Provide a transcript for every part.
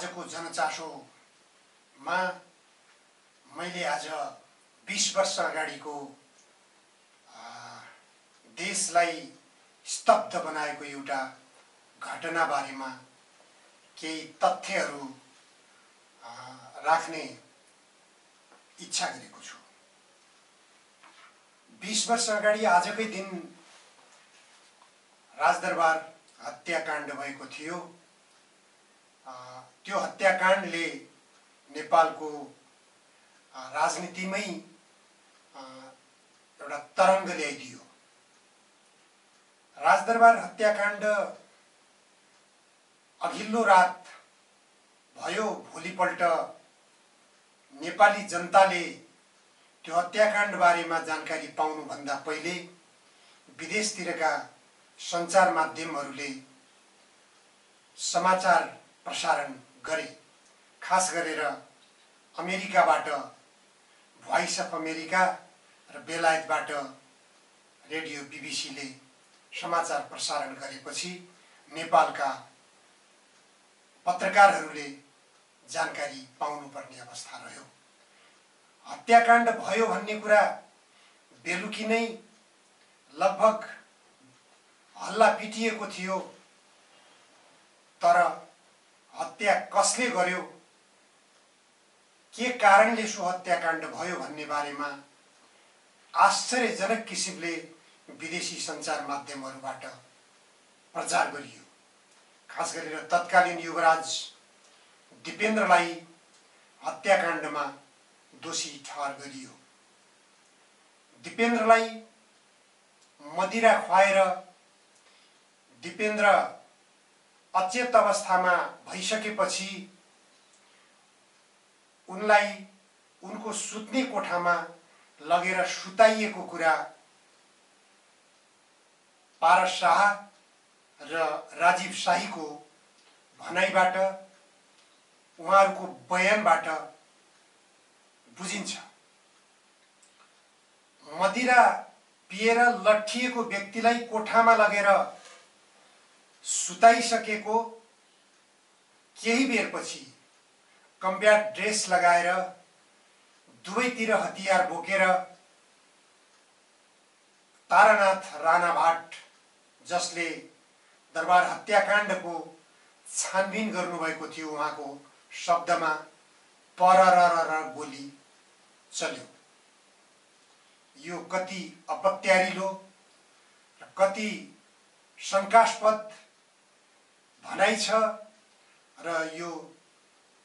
आजको जनचासोमा मैले आज 20 वर्ष अगाडिको देशलाई स्तब्ध बनाएको एउटा घटना बारेमा केही तथ्यहरू राख्ने इच्छा गरेको छु। 20 वर्ष अगाडि आजकै दिन राजदरबार हत्याकाण्ड भएको थियो। त्यो हत्याकाण्डले नेपालको राजनीतिमै एउटा तरङ्ग ल्याइदियो। राजदरबार हत्याकाण्ड अघिल्लो रात भयो। भोलिपल्ट नेपाली जनताले त्यो हत्याकाण्ड बारेमा जानकारी पाउनुभन्दा पहिले विदेशतिरका सञ्चार माध्यमहरूले समाचार प्रसारण गरे। खास गरेर अमेरिकाबाट भोइस अफ अमेरिका र बेलायतबाट रेडियो बीबीसीले समाचार प्रसारण गरेपछि नेपालका पत्रकारहरूले जानकारी पाउनुपर्ने अवस्था रह्यो। हत्याकाण्ड भयो भन्ने कुरा बेलुकी नै लगभग हल्ला पिटिएको थियो, तर हत्या कसले गर्यो, के कारणले सो हत्याकाण्ड भयो भन्ने बारेमा आश्चर्यजनक किसिमले विदेशी सञ्चार माध्यमहरूबाट प्रचार गरियो। खास गरेर तत्कालीन युवराज दिपेन्द्रलाई हत्याकाण्डमा दोषी ठहर गरियो। दिपेन्द्रलाई मदिरा खुवाएर दिपेन्द्र अचेत अवस्थामा भइसकेपछि उनलाई उनको सुत्ने कोठामा लगेर सुताइएको कुरा पारस शाह र राजीव शाहीको भनाइबाट, उहाँहरूको बयानबाट बुझिन्छ। मदिरा पिएर लट्ठिएको व्यक्तिलाई कोठामा लगेर सुताइसकेको केही बेरपछि कम्ब्याट ड्रेस लगाएर दुवैतिर हतियार बोकेर तारानाथ राणाभाट, जसले दरबार हत्याकाण्डको छानबिन गर्नुभएको थियो, उहाँको शब्दमा पररर गोली चल्यो। यो कति अपत्यारिलो र कति शङ्कास्पद भनाइ छ र यो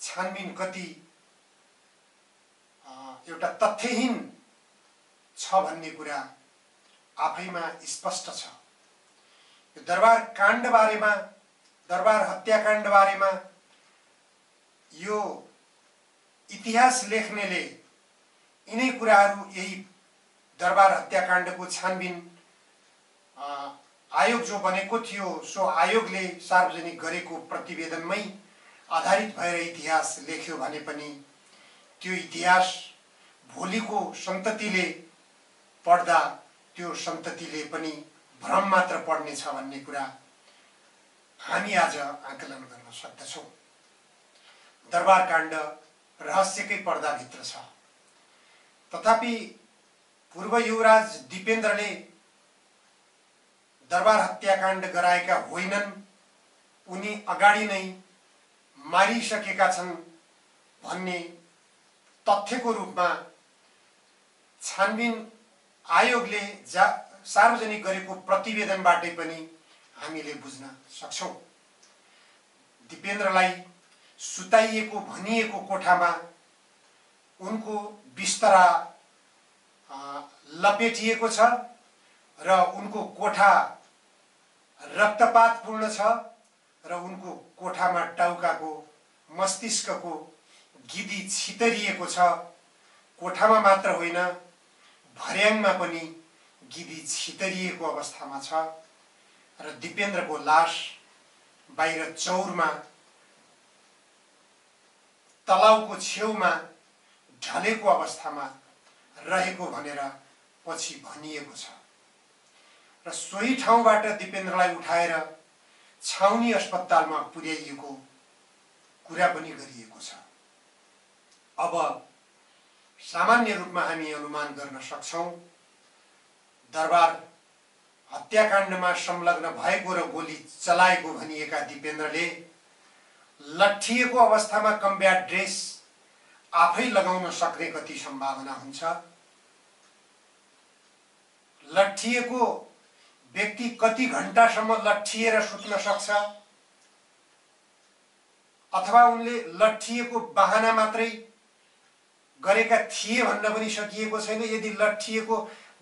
छानबिन कति एउटा तथ्यहीन छ भन्ने कुरा आफैमा स्पष्ट छ। दरबार काण्ड बारेमा, दरबार हत्याकाण्ड बारेमा यो इतिहास लेख्नेले यिनै कुराहरू, यही दरबार हत्याकाण्डको छानबिन आयोग जो बनेको थियो, सो आयोगले सार्वजनिक गरेको प्रतिवेदनमै आधारित भएर इतिहास लेख्यो भने पनि त्यो इतिहास भोलिको सन्ततिले पढ्दा त्यो सन्ततिले पनि भ्रम मात्र पढ्ने छ भन्ने कुरा हामी आज आकलन गर्न सक्दछौँ। दरबार काण्ड रहस्यकै पर्दाभित्र छ। तथापि पूर्व युवराज दिपेन्द्रले दरबार हत्याकाण्ड गराएका होइनन्, उनी अगाडि नै मारिसकेका छन् भन्ने तथ्यको रूपमा छानबिन आयोगले सार्वजनिक गरेको प्रतिवेदनबाटै पनि हामीले बुझ्न सक्छौँ। दिपेन्द्रलाई सुताइएको भनिएको कोठामा उनको बिस्तरा लपेटिएको छ र उनको कोठा रक्तपातपूर्ण छ र उनको कोठामा टाउकाको मस्तिष्कको गिदी छितरिएको छ। कोठामा मात्र होइन, भर्याङमा पनि गिदी छितरिएको अवस्थामा छ र दिपेन्द्रको लास बाहिर चौरमा तलाउको छेउमा ढलेको अवस्थामा रहेको भनेर पछि भनिएको छ र सोही ठाउँबाट दिपेन्द्रलाई उठाएर छाउनी अस्पतालमा पुर्याइएको कुरा पनि गरिएको छ। अब सामान्य रूपमा हामी अनुमान गर्न सक्छौं दरबार हत्याकाण्डमा संलग्न भएको र गोली चलाएको भनिएका दिपेन्द्रले लट्ठिएको अवस्थामा कम्ब्याट ड्रेस आफै लगाउन सक्ने कति सम्भावना हुन्छ? लट्ठिएको व्यक्ति कति घण्टासम्म लट्ठिएर सुत्न सक्छ? अथवा उनले लट्ठिएको बहाना मात्रै गरेका थिए भन्न पनि सकिएको छैन। यदि लट्ठिएको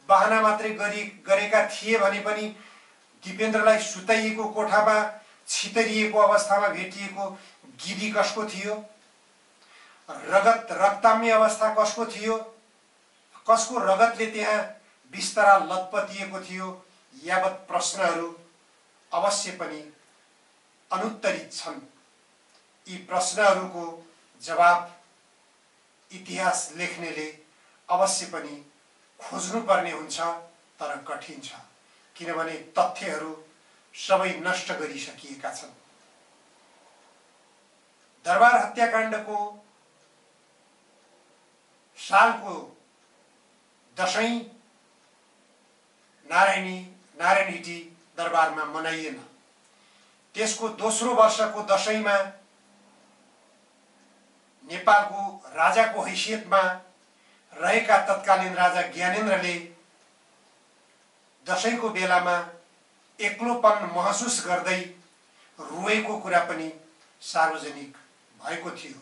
बहाना मात्रै गरेका थिए भने पनि दिपेन्द्रलाई सुताइएको कोठामा छितरिएको अवस्थामा भेटिएको गिरी कसको थियो? रक्ताम्य अवस्था कसको थियो? कसको रगतले त्यहाँ बिस्तरा लतपतिएको थियो? यावत प्रश्नहरू अवश्य पनि अनुत्तरित छन्। यी प्रश्नहरूको जवाब इतिहास लेख्नेले अवश्य पनि खोज्नुपर्ने हुन्छ, तर कठिन छ, किनभने तथ्यहरू सबै नष्ट गरिसकिएका छन्। दरबार हत्याकाण्डको सालको दशैं नारायणहिटी दरबारमा मनाइएन। त्यसको दोस्रो वर्षको दशैंमा नेपालको राजाको हैसियतमा रहेका तत्कालीन राजा ज्ञानेन्द्रले दशैंको बेलामा एक्लोपन महसुस गर्दै रोएको कुरा पनि सार्वजनिक भएको थियो।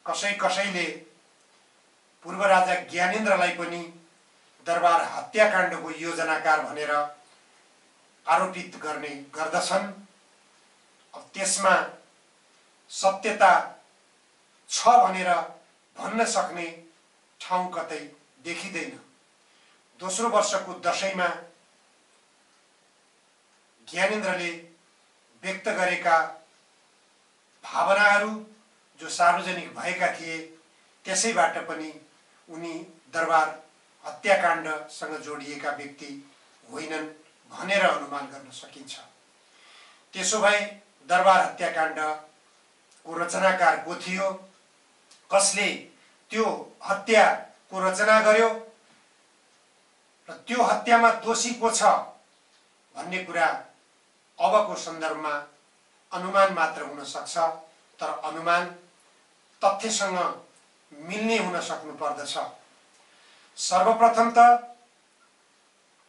कसैले पूर्व राजा ज्ञानेन्द्रलाई पनि दरबार हत्याकाण्डको योजनाकार भनेर आरोपित गर्ने गर्दछन्। अब त्यसमा सत्यता छ भनेर भन्न सक्ने ठाउँ कतै देखिँदैन। दोस्रो वर्षको दशैंमा ज्ञानेन्द्रले व्यक्त गरेका भावनाहरू जो सार्वजनिक भएका थिए, त्यसैबाट पनि उनी दरबार हत्याकाण्डसँग जोडिएका व्यक्ति होइनन् भनेर अनुमान गर्न सकिन्छ। त्यसो भए दरबार हत्याकाण्डको रचनाकार को थियो? कसले त्यो हत्याको रचना गर्यो र त्यो हत्यामा दोषी को छ भन्ने कुरा अबको सन्दर्भमा अनुमान मात्र हुन सक्छ, तर अनुमान तथ्यसँग मिल्ने हुन सक्नु पर्दछ। सर्वप्रथम त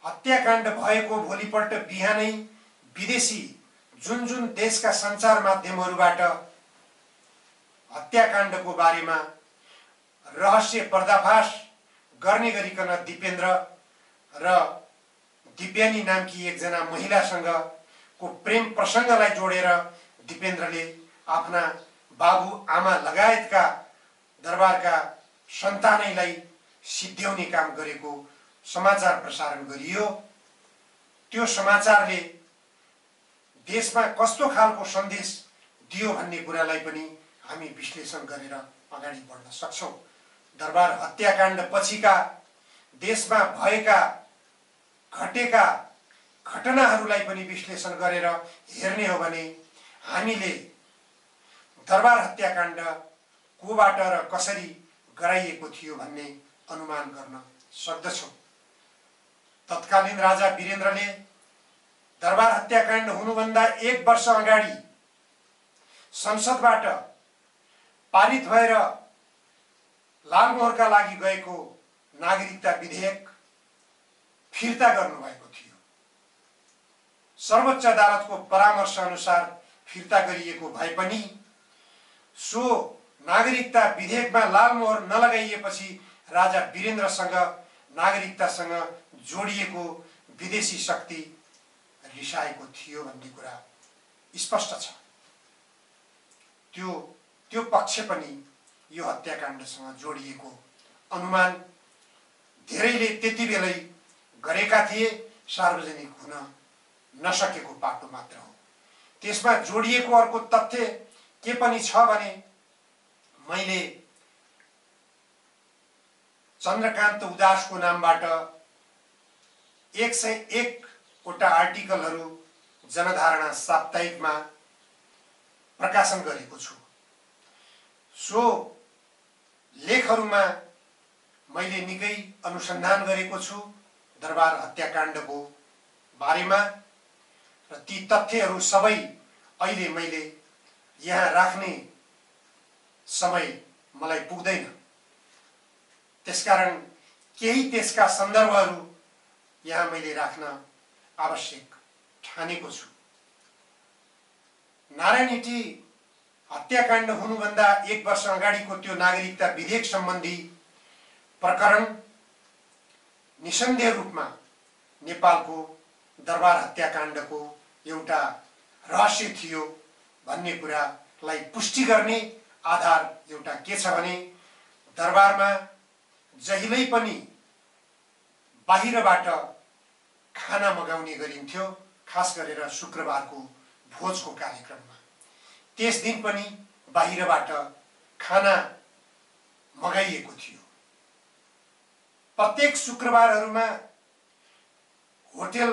हत्याकाण्ड भएको भोलिपल्ट बिहानै विदेशी जुन देशका सञ्चार माध्यमहरूबाट हत्याकाण्डको बारेमा रहस्य पर्दाफास गर्ने गरिकन दिपेन्द्र र दिव्यानी नामकी एकजना महिलासँग को प्रेम प्रसङ्गलाई जोडेर दिपेन्द्रले आफ्ना बाबु आमा लगायतका दरबारका सन्तानैलाई सिद्ध्याउने काम गरेको समाचार प्रसारण गरियो। त्यो समाचारले देशमा कस्तो खालको सन्देश दियो भन्ने कुरालाई पनि हामी विश्लेषण गरेर अगाडि बढ्न सक्छौं। दरबार हत्याकाण्ड पछिका देशमा भएका घटेका घटनाहरूलाई पनि विश्लेषण गरेर हेर्ने हो भने हामीले दरबार हत्याकाण्ड कोबाट र कसरी गराइएको थियो भन्ने अनुमान गर्न सक्दछौं। तत्कालीन राजा वीरेन्द्रले दरबार हत्याकाण्ड हुनुभन्दा 1 वर्ष अगाडि संसदबाट पारित भएर लालमोहरका लागि गएको नागरिकता विधेयक फिर्ता गर्नुभएको थियो। सर्वोच्च अदालतको परामर्श अनुसार फिर्ता गरिएको भए पनि सो नागरिकता विधेयकमा लालमोहर नलगाइएपछि राजा वीरेन्द्रसँग नागरिकतासँग जोडिएको विदेशी शक्ति रिसाएको थियो भन्ने कुरा स्पष्ट छ। त्यो पक्ष पनि यो हत्याकाण्डसँग जोडिएको अनुमान धेरैले त्यति बेलै गरेका थिए, सार्वजनिक हुन नसकेको पाटो मात्र हो। त्यसमा जोडिएको अर्को तथ्य के पनि छ भने मैले चन्द्रकान्त उदासको नामबाट 101 वटा आर्टिकलहरू जनधारणा साप्ताहिकमा प्रकाशन गरेको छु। सो लेखहरूमा मैले निकै अनुसन्धान गरेको छु दरबार हत्याकाण्डको बारेमा, र ती तथ्यहरू सबै अहिले मैले यहाँ राख्ने समय मलाई पुग्दैन। त्यसकारण केही त्यसका सन्दर्भहरू यहाँ मैले राख्न आवश्यक ठानेको छु। नारायणहिटी हत्याकाण्ड हुनुभन्दा 1 वर्ष अगाडिको त्यो नागरिकता विधेयक सम्बन्धी प्रकरण निसन्देह रूपमा नेपालको दरबार हत्याकाण्डको एउटा रहस्य थियो भन्ने कुरालाई पुष्टि गर्ने आधार एउटा के छ भने, दरबारमा जहिल्यै पनि बाहिरबाट खाना मगाउने गरिन्थ्यो, खास गरेर शुक्रबारको भोजको कार्यक्रममा। त्यस दिन पनि बाहिरबाट खाना मगाइएको थियो। प्रत्येक शुक्रबारहरूमा होटल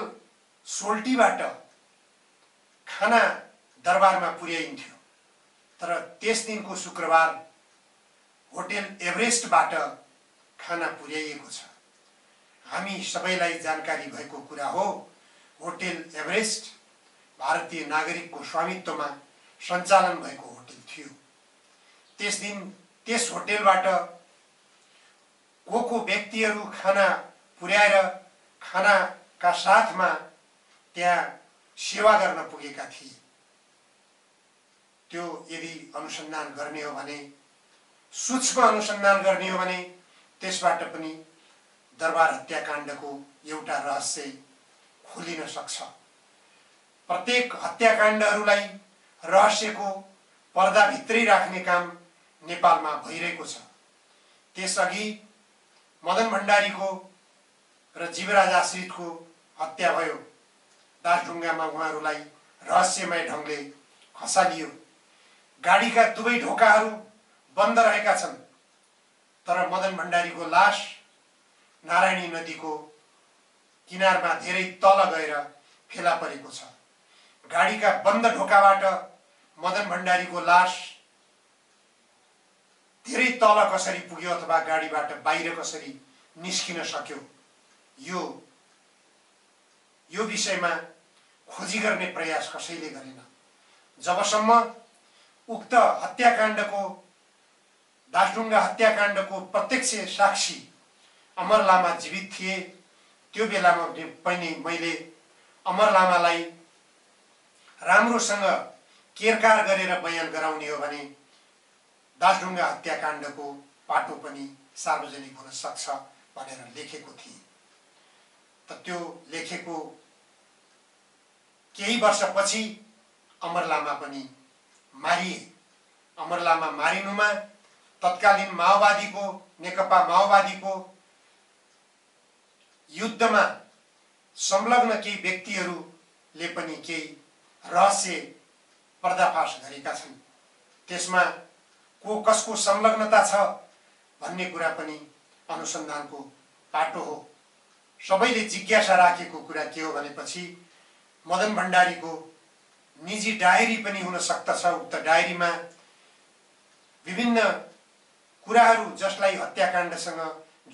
सोल्टीबाट खाना दरबारमा पुर्याइन्थ्यो, तर त्यस दिनको शुक्रबार होटल एभरेस्टबाट खाना पुर्याइएको छ। हामी सबैलाई जानकारी भएको कुरा हो, होटल एभरेस्ट भारतीय नागरिकको स्वामित्वमा सञ्चालन भएको होटल थियो। त्यस दिन त्यस होटलबाट को व्यक्तिहरू खाना पुर्याएर खानाका साथमा त्यहाँ सेवा गर्न पुगेका थिए। त्यो यदि अनुसन्धान गर्ने हो भने, सूक्ष्म अनुसन्धान गर्ने हो भने, त्यसबाट पनि दरबार हत्याकाण्डको एउटा रहस्य खुलिन सक्छ। प्रत्येक हत्याकाण्डहरूलाई रहस्यको पर्दाभित्रै राख्ने काम नेपालमा भइरहेको छ। त्यसअघि मदन भण्डारीको र जीवराज आश्रितको हत्या भयो। दासढुङ्गामा उहाँहरूलाई रहस्यमय ढङ्गले खसालियो। गाडीका दुवै ढोकाहरू बन्द रहेका छन्, तर मदन भण्डारीको लास नारायणी नदीको किनारमा धेरै तल गएर फेला परेको छ। गाडीका बन्द ढोकाबाट मदन भण्डारीको लास धेरै तल कसरी पुग्यो अथवा गाडीबाट बाहिर कसरी निस्किन सक्यो, यो विषयमा खोजी गर्ने प्रयास कसैले गरेन। जबसम्म उक्त हत्याकाण्डको, दासढुङ्गा हत्याकाण्डको प्रत्यक्ष साक्षी अमर लामा जीवित थिए, त्यो बेलामा पनि मैले अमर लामालाई राम्रोसँग केरकार गरेर बयान गराउने हो भने दासढुङ्गा हत्याकाण्डको पाटो पनि सार्वजनिक हुन सक्छ भनेर लेखेको थिए। त त्यो लेखेको केही वर्षपछि अमर लामा पनि मारिए। अमर लामा मारिनुमा तत्कालीन माओवादीको, नेकपा माओवादीको युद्धमा संलग्न केही व्यक्तिहरूले पनि केही रहस्य पर्दाफास गरेका छन्। त्यसमा को कसको संलग्नता छ भन्ने कुरा पनि अनुसन्धानको पाटो हो। सबैले जिज्ञासा राखेको कुरा के हो भनेपछि मदन भण्डारीको निजी डायरी पनि हुन सक्दछ। उक्त डायरीमा विभिन्न कुराहरू जसलाई हत्याकाण्डसँग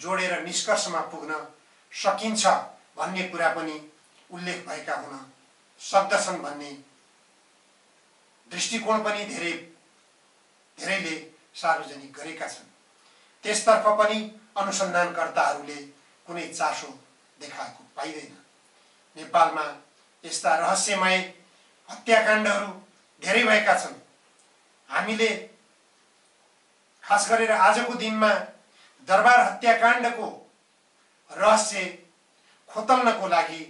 जोडेर निष्कर्षमा पुग्न सकिन्छ भन्ने कुरा पनि उल्लेख भएका हुन सक्दछन् भन्ने दृष्टिकोण पनि धेरैले सार्वजनिक गरेका छन्। त्यसतर्फ पनि अनुसन्धानकर्ताहरूले कुनै चासो देखाएको पाइदैन। नेपालमा यस्ता रहस्यमय हत्याकाण्डहरू धेरै भएका छन्। हामीले खास गरेर आजको दिनमा दरबार हत्याकाण्डको रहस्य खोतल्नको लागि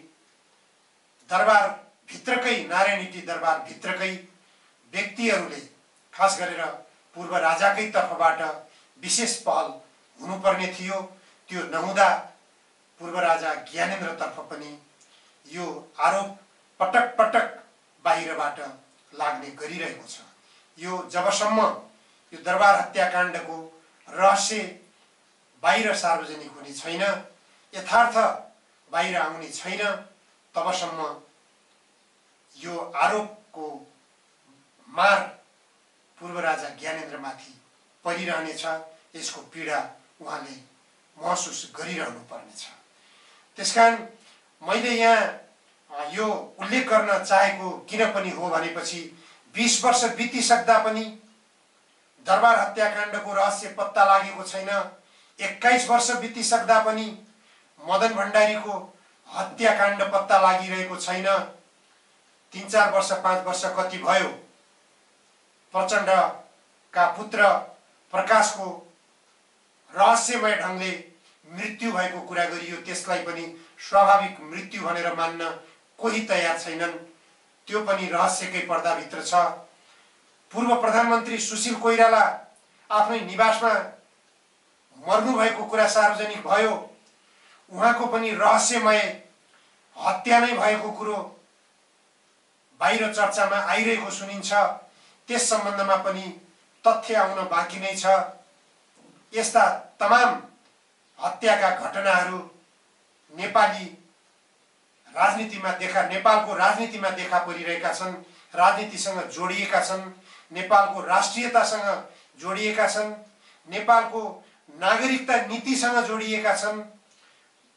दरबार भित्रकै, नारायणहिटी दरबार भित्रकै व्यक्तिहरूले, खास गरेर पूर्व राजाकै तर्फबाट विशेष पहल हुनुपर्ने थियो। त्यो नहुँदा पूर्व राजा ज्ञानेन्द्रतर्फ पनि यो आरोप पटक पटक बाहिरबाट लाग्ने गरिरहेको छ। यो जबसम्म यो दरबार हत्याकाण्डको रहस्य बाहिर सार्वजनिक हुने छैन, यथार्थ बाहिर आउने छैन, तबसम्म यो आरोपको मार पूर्व राजा ज्ञानेन्द्रमाथि परिरहनेछ। यसको पीडा उहाँले महसुस गरिरहनु पर्नेछ। त्यसकारण मैले यहाँ यो उल्लेख गर्न चाहेको किन पनि हो भनेपछि 20 वर्ष बितिसक्दा पनि दरबार हत्याकाण्डको रहस्य पत्ता लागेको छैन। 21 वर्ष बितिसक्दा पनि मदन भण्डारीको हत्याकाण्ड पत्ता लागिरहेको छैन। 3-4 वर्ष 5 वर्ष कति भयो, प्रचण्डका पुत्र प्रकाशको रहस्यमय ढङ्गले मृत्यु भएको कुरा गरियो। त्यसलाई पनि स्वाभाविक मृत्यु भनेर मान्न कोही तयार छैनन्। त्यो पनि रहस्यकै पर्दाभित्र छ। पूर्व प्रधानमन्त्री सुशील कोइराला आफ्नै निवासमा मर्नु भएको कुरा सार्वजनिक भयो। उहाँको पनि रहस्यमय हत्या नै भएको कुरो बाहिर चर्चामा आइरहेको सुनिन्छ। त्यस सम्बन्धमा पनि तथ्य आउन बाँकी नै छ। यस्ता तमाम हत्याका घटनाहरू नेपालको राजनीतिमा देखा परिरहेका छन्, राजनीतिसँग जोडिएका छन्, नेपालको राष्ट्रियतासँग जोडिएका छन्, नेपालको नागरिकता नीतिसँग जोडिएका छन्।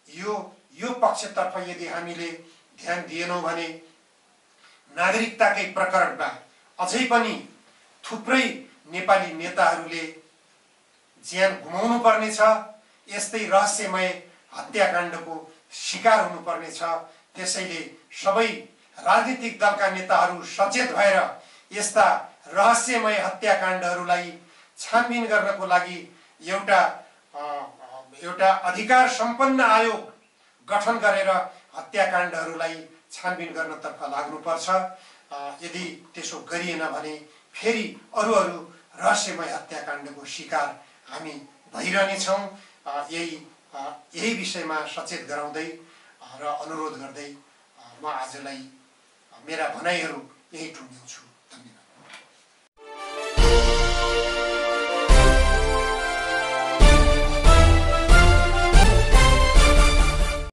यो पक्षतर्फ यदि हामीले ध्यान दिएनौँ भने नागरिकताकै प्रकरणमा अझै पनि थुप्रै नेपाली नेताहरूले ज्यान गुमाउनु पर्नेछ। यस्तै रहस्यमय हत्याकाण्डको शिकार हुनुपर्नेछ। त्यसैले सबै राजनीतिक दलका नेताहरू सचेत भएर यस्ता रहस्यमय हत्याकाण्डहरूलाई छानबिन गर्नको लागि एउटा अधिकार सम्पन्न आयोग गठन गरेर हत्याकाण्डहरूलाई छानबिन गर्नतर्फ लाग्नुपर्छ। यदि त्यसो गरिएन भने फेरि अरू रहस्यमय हत्याकाण्डको शिकार हामी भइरहनेछौँ। यही विषयमा सचेत गराउँदै र अनुरोध गर्दै म आजलाई मेरा भनाइहरू यही टुङ्ग्याउँछु।